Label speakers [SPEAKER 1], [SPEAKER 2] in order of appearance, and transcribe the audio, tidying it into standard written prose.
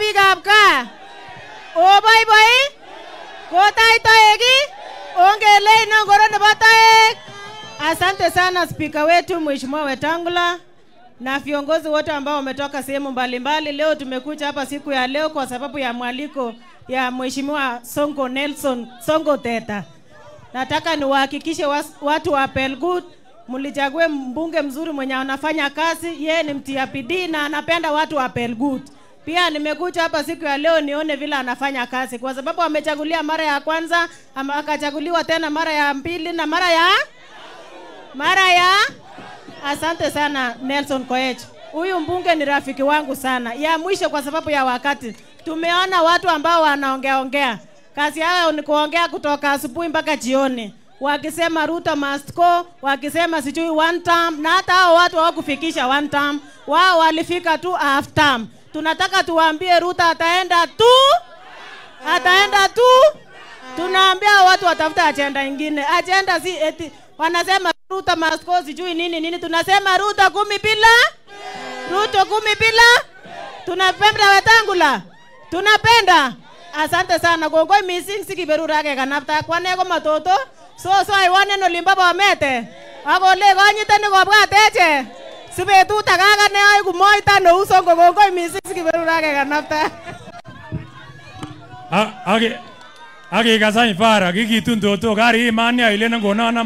[SPEAKER 1] biikab gaa. Oboiboi kotai toeki ongele ino ngoro nebo toek. Asante sana spika wetu Mheshimiwa Wetangula na viongozi wote ambao wametoka sehemu mbalimbali. Leo tumekuja hapa siku ya leo kwa sababu ya mwaliko ya Mheshimiwa Sonko Nelson Sonko Teta. Nataka niwahakikishe watu wa Pelgut mlichague mbunge mzuri mwenye anafanya kazi, yeye ni mtia bidii na anapenda watu wa Pelgut. Pia nimekuja hapa siku ya leo nione vile anafanya kazi kwa sababu amechagulia mara ya kwanza, akachaguliwa tena mara ya pili na mara ya asante sana Nelson Koech. Huyu mbunge ni rafiki wangu sana. Ya mwisho kwa sababu ya wakati. Tumeona watu ambao wanaongea. Kazi yao ni kuongea kutoka asubuhi mpaka jioni. Wakisema Ruto must go, wakisema sijui one term, na hata hao watu hawakufikisha one term. Wao walifika tu half term. Tunataka tuwaambie Ruto ataenda tu. Tunaambia watu watafuta agenda nyingine. Agenda si eti wanasema Ruto must go sijui nini. Tunasema Ruto 10 bila. Ruto 10 bila. Tunapenda Wetangula. Tunapenda. Asante sana. Gongoi missing sikiberurage kanapta kwanego matoto. So iwane no limbaba wamete. Agole gonyite ni kobwateche. Sibetu tagaga ne ay kumoita no usongo gongoi missing sikiberurage kanapta.
[SPEAKER 2] Age kasai fara gigitun toto gari imani ile ngona